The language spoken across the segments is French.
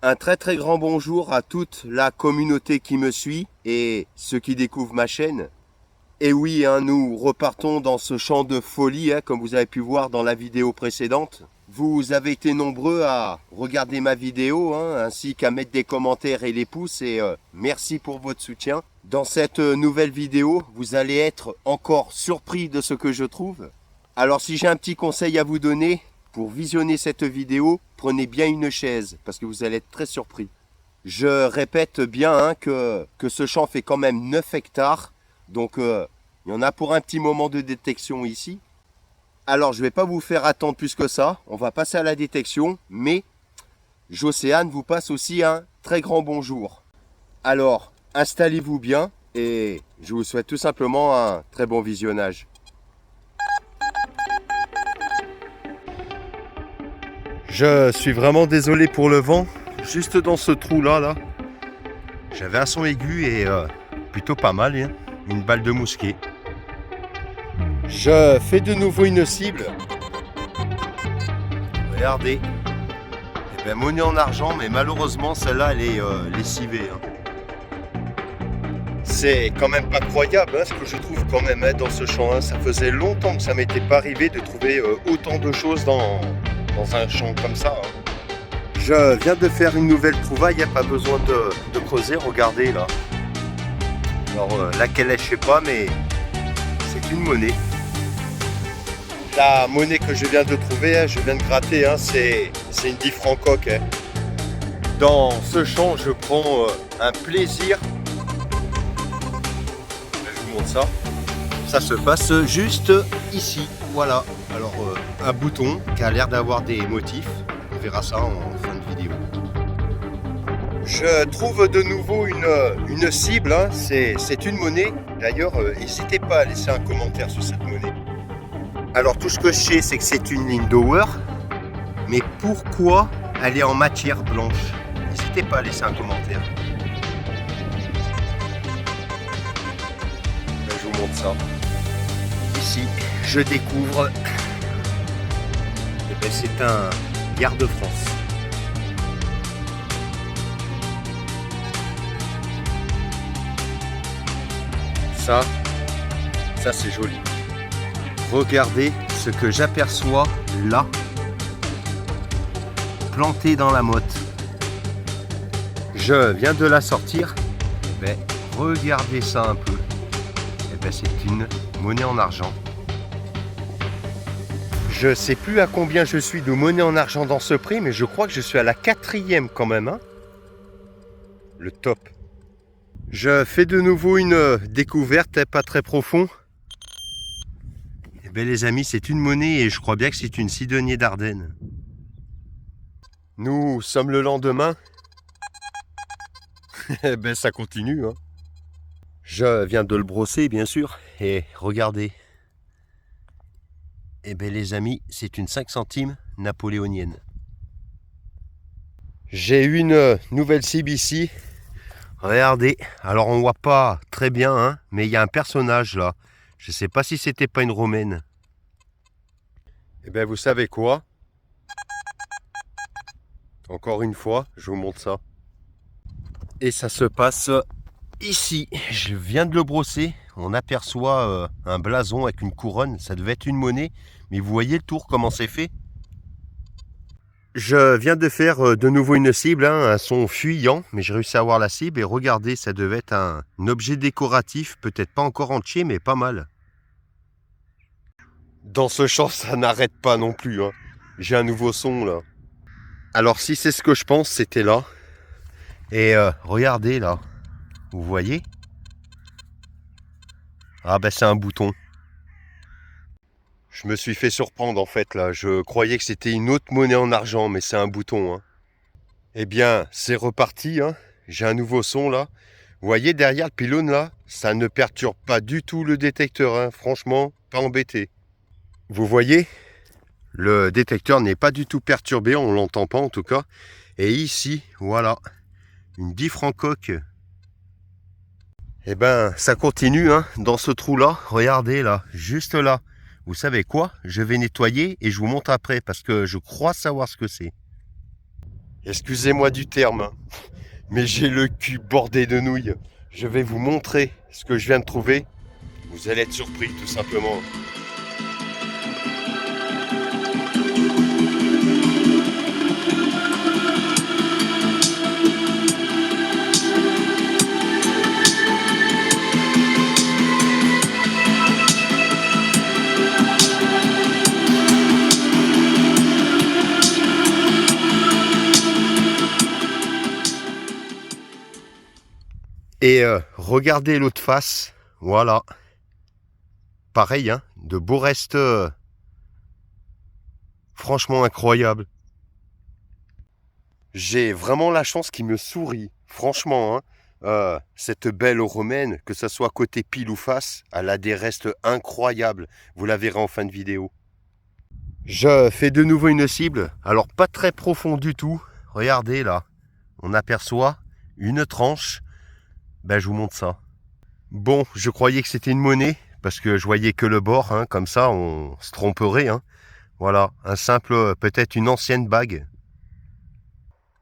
Un très très grand bonjour à toute la communauté qui me suit et ceux qui découvrent ma chaîne. Et oui, nous repartons dans ce champ de folie, comme vous avez pu voir dans la vidéo précédente. Vous avez été nombreux à regarder ma vidéo, ainsi qu'à mettre des commentaires et les pouces, et merci pour votre soutien. Dans cette nouvelle vidéo, vous allez être encore surpris de ce que je trouve. Alors si j'ai un petit conseil à vous donner, pour visionner cette vidéo, prenez bien une chaise, parce que vous allez être très surpris. Je répète bien que ce champ fait quand même 9 hectares, donc il y en a pour un petit moment de détection ici. Alors je ne vais pas vous faire attendre plus que ça, on va passer à la détection, mais Jocéane vous passe aussi un très grand bonjour. Alors installez-vous bien et je vous souhaite tout simplement un très bon visionnage. Je suis vraiment désolé pour le vent, juste dans ce trou là, j'avais un son aigu et plutôt pas mal, une balle de mousquet. Je fais de nouveau une cible. Regardez. Eh bien, monnaie en argent, mais malheureusement celle-là elle est lessivée. C'est quand même pas croyable ce que je trouve quand même dans ce champ. Ça faisait longtemps que ça m'était pas arrivé de trouver autant de choses dans un champ comme ça. Je viens de faire une nouvelle trouvaille, pas besoin de creuser, regardez là. Alors laquelle est, je sais pas, mais c'est une monnaie. La monnaie que je viens de trouver, je viens de gratter, c'est une 10 francs coque. Dans ce champ, je prends un plaisir. Je vous montre ça. Ça se passe juste ici, voilà. Alors un bouton qui a l'air d'avoir des motifs, on verra ça en fin de vidéo. Je trouve de nouveau une cible, c'est une monnaie. D'ailleurs, n'hésitez pas à laisser un commentaire sur cette monnaie. Alors tout ce que je sais, c'est que c'est une Lindauer, mais pourquoi elle est en matière blanche? N'hésitez pas à laisser un commentaire. Je vous montre ça. Ici, je découvre, c'est un Garde de France. Ça c'est joli. Regardez ce que j'aperçois là, planté dans la motte. Je viens de la sortir. Regardez ça un peu. C'est une monnaie en argent. Je sais plus à combien je suis de monnaie en argent dans ce prix, mais je crois que je suis à la 4e quand même. Le top. Je fais de nouveau une découverte, pas très profond. Les amis, c'est une monnaie et je crois bien que c'est une Sidonie d'Ardenne. Nous sommes le lendemain. Ça continue. Je viens de le brosser, bien sûr. Et regardez. Les amis, c'est une 5 centimes napoléonienne. J'ai une nouvelle cible ici. Regardez. Alors on voit pas très bien, mais il y a un personnage là. Je sais pas si c'était pas une romaine. Vous savez quoi? Encore une fois, je vous montre ça. Et ça se passe ici. Je viens de le brosser. On aperçoit un blason avec une couronne. Ça devait être une monnaie. Mais vous voyez le tour, comment c'est fait? Je viens de faire de nouveau une cible, un son fuyant. Mais j'ai réussi à avoir la cible. Et regardez, ça devait être un objet décoratif. Peut-être pas encore entier, mais pas mal. Dans ce champ, ça n'arrête pas non plus. J'ai un nouveau son là. Alors si c'est ce que je pense, c'était là. Et regardez là. Vous voyez? Ah c'est un bouton. Je me suis fait surprendre en fait là. Je croyais que c'était une autre monnaie en argent, mais c'est un bouton. Eh bien, c'est reparti. J'ai un nouveau son là. Vous voyez derrière le pylône là? Ça ne perturbe pas du tout le détecteur. Franchement, pas embêté. Vous voyez? Le détecteur n'est pas du tout perturbé, on ne l'entend pas en tout cas. Et ici, voilà, une 10 francs coque. Ça continue dans ce trou-là. Regardez là, juste là. Vous savez quoi? Je vais nettoyer et je vous montre après parce que je crois savoir ce que c'est. Excusez-moi du terme, hein, mais j'ai le cul bordé de nouilles. Je vais vous montrer ce que je viens de trouver. Vous allez être surpris tout simplement. Et regardez l'autre face, voilà. Pareil, hein, de beaux restes franchement incroyables. J'ai vraiment la chance qu'il me sourit, franchement, hein. Cette belle romaine, que ce soit côté pile ou face, elle a des restes incroyables. Vous la verrez en fin de vidéo. Je fais de nouveau une cible, alors pas très profond du tout. Regardez là, on aperçoit une tranche. Ben, je vous montre ça. Bon, je croyais que c'était une monnaie, parce que je voyais que le bord, hein, comme ça, on se tromperait. Hein. Voilà, un simple, peut-être une ancienne bague.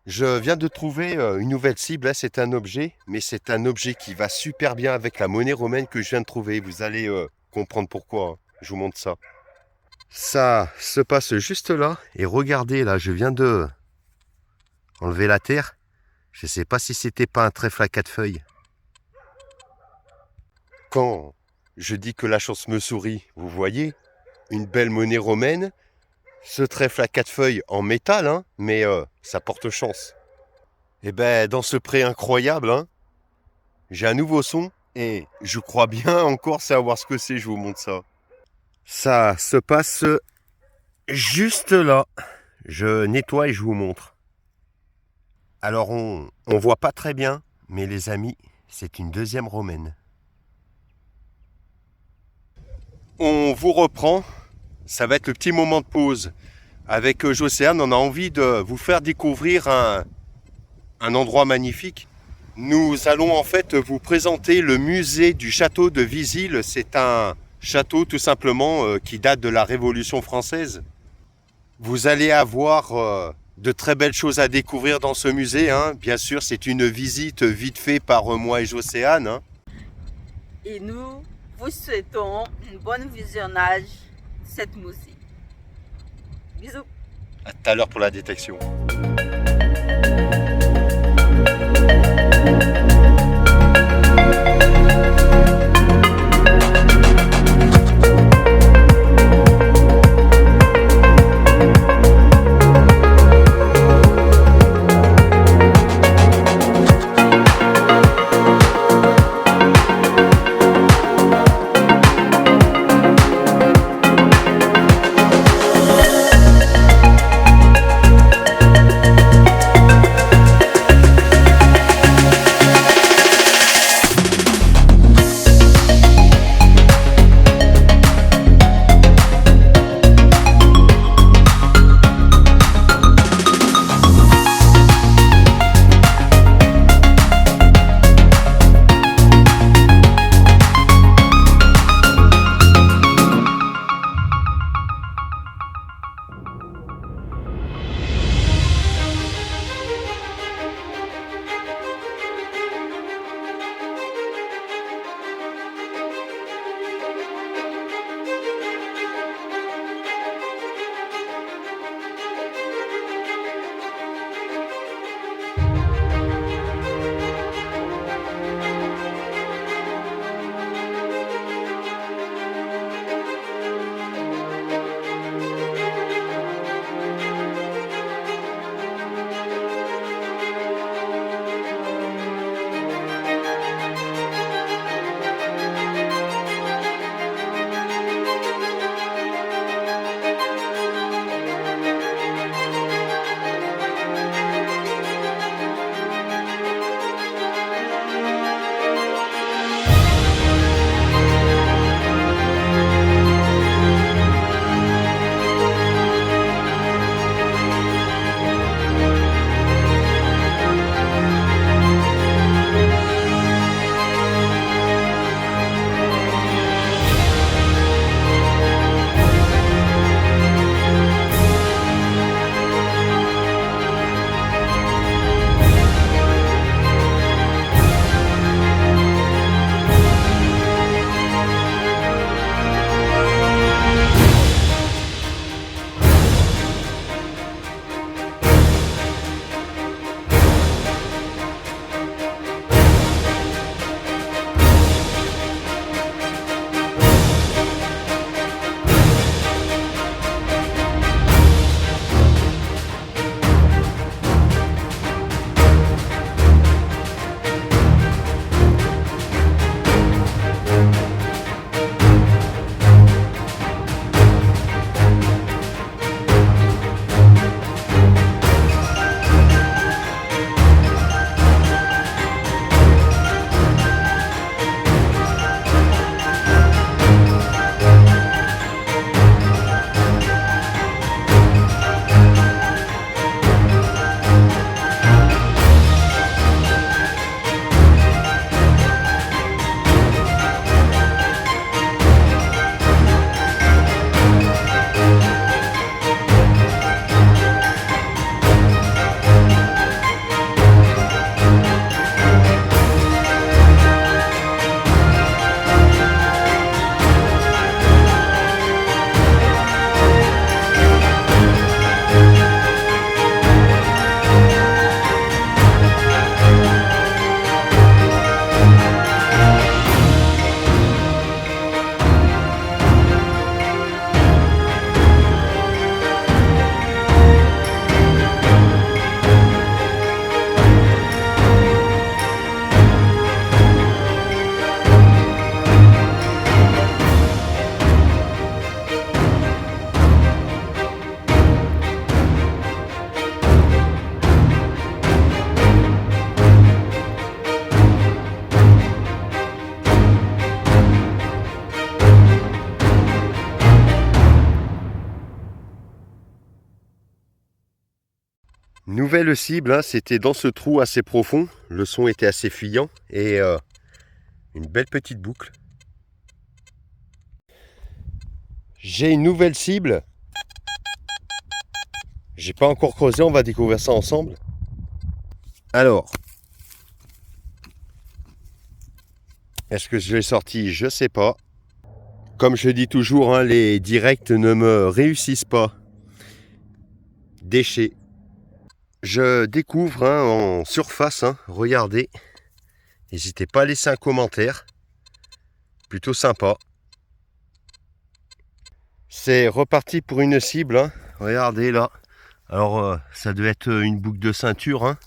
Je viens de trouver une nouvelle cible, là, c'est un objet, mais c'est un objet qui va super bien avec la monnaie romaine que je viens de trouver. Vous allez comprendre pourquoi, hein. Je vous montre ça. Ça se passe juste là, et regardez, là, je viens de enlever la terre. Je ne sais pas si c'était pas un trèfle à 4 feuilles. Quand je dis que la chance me sourit, vous voyez, une belle monnaie romaine, ce trèfle à 4 feuilles en métal, hein, mais ça porte chance. Et ben dans ce pré incroyable, hein, j'ai un nouveau son et je crois bien encore savoir ce que c'est, je vous montre ça. Ça se passe juste là. Je nettoie et je vous montre. Alors on voit pas très bien, mais les amis, c'est une deuxième romaine. On vous reprend, ça va être le petit moment de pause. Avec Jocéane, on a envie de vous faire découvrir un endroit magnifique. Nous allons en fait vous présenter le musée du château de Vizille. C'est un château tout simplement qui date de la Révolution française. Vous allez avoir de très belles choses à découvrir dans ce musée. Hein. Bien sûr, c'est une visite vite fait par moi et Jocéane. Hein. Et nous vous souhaitons un bon visionnage de cette musique. Bisous. À tout à l'heure pour la détection. Nouvelle cible, hein, c'était dans ce trou assez profond. Le son était assez fuyant et une belle petite boucle. J'ai une nouvelle cible. J'ai pas encore creusé, on va découvrir ça ensemble. Alors, est-ce que je l'ai sorti? Je sais pas. Comme je dis toujours, hein, les directs ne me réussissent pas. Déchets. Je découvre hein, en surface, hein, regardez. N'hésitez pas à laisser un commentaire. Plutôt sympa. C'est reparti pour une cible. Hein. Regardez là. Alors ça doit être une boucle de ceinture. Hein.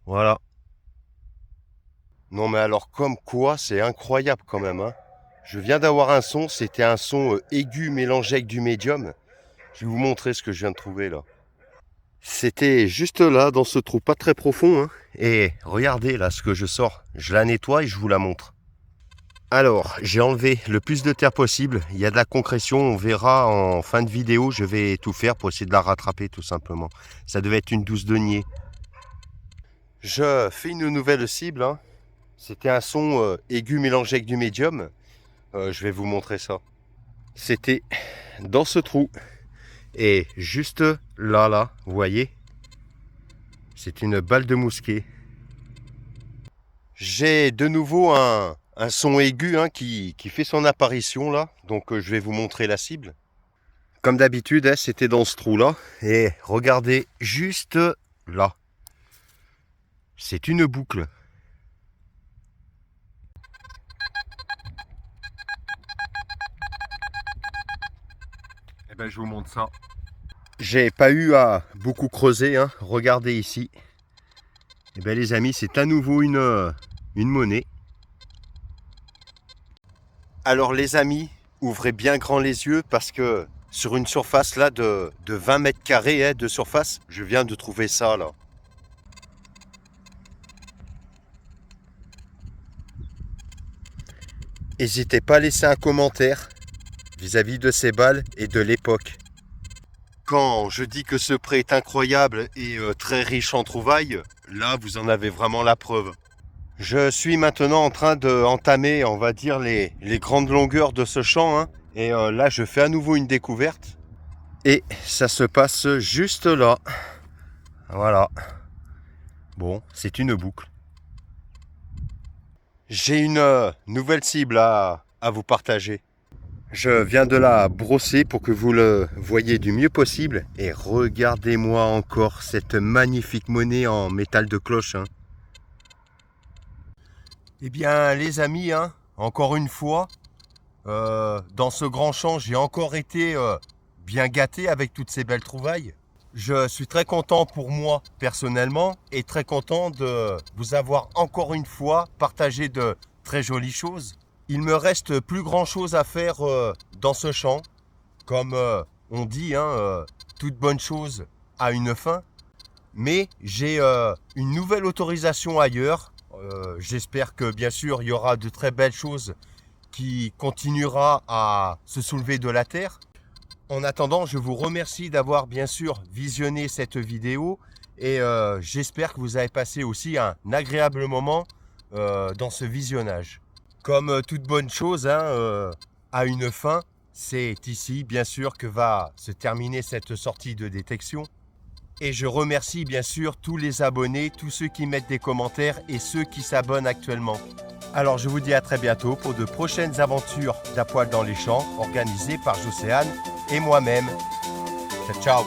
Voilà. Non mais alors comme quoi, c'est incroyable quand même. Hein. Je viens d'avoir un son. C'était un son aigu mélangé avec du médium. Je vais vous montrer ce que je viens de trouver là. C'était juste là, dans ce trou pas très profond. Hein. Et regardez là ce que je sors. Je la nettoie et je vous la montre. Alors, j'ai enlevé le plus de terre possible. Il y a de la concrétion. On verra en fin de vidéo. Je vais tout faire pour essayer de la rattraper tout simplement. Ça devait être une douce denier. Je fais une nouvelle cible. Hein. C'était un son aigu mélangé avec du médium. Je vais vous montrer ça. C'était dans ce trou. Et juste là, vous voyez, c'est une balle de mousquet. J'ai de nouveau un son aigu hein, qui fait son apparition là. Donc je vais vous montrer la cible. Comme d'habitude, hein, c'était dans ce trou là. Et regardez juste là. C'est une boucle. Et ben je vous montre ça. J'ai pas eu à beaucoup creuser, hein. Regardez ici. Et bien les amis, c'est à nouveau une monnaie. Alors les amis, ouvrez bien grand les yeux parce que sur une surface là de 20 mètres carrés hein, de surface, je viens de trouver ça là. N'hésitez pas à laisser un commentaire vis-à-vis de ces balles et de l'époque. Quand je dis que ce pré est incroyable et très riche en trouvailles, là vous en avez vraiment la preuve. Je suis maintenant en train d'entamer, on va dire, les grandes longueurs de ce champ. Hein, et là je fais à nouveau une découverte. Et ça se passe juste là. Voilà. Bon, c'est une boucle. J'ai une nouvelle cible à vous partager. Je viens de la brosser pour que vous le voyez du mieux possible. Et regardez-moi encore cette magnifique monnaie en métal de cloche. Hein. Eh bien les amis, hein, encore une fois, dans ce grand champ, j'ai encore été bien gâté avec toutes ces belles trouvailles. Je suis très content pour moi personnellement et très content de vous avoir encore une fois partagé de très jolies choses. Il me reste plus grand chose à faire dans ce champ. Comme on dit, hein, toute bonne chose a une fin. Mais j'ai une nouvelle autorisation ailleurs. J'espère que bien sûr il y aura de très belles choses qui continuera à se soulever de la terre. En attendant, je vous remercie d'avoir bien sûr visionné cette vidéo. Et j'espère que vous avez passé aussi un agréable moment dans ce visionnage. Comme toute bonne chose hein, a une fin, c'est ici bien sûr que va se terminer cette sortie de détection. Et je remercie bien sûr tous les abonnés, tous ceux qui mettent des commentaires et ceux qui s'abonnent actuellement. Alors je vous dis à très bientôt pour de prochaines aventures d'À Poil dans les champs organisées par Jocéane et moi-même. Ciao, ciao.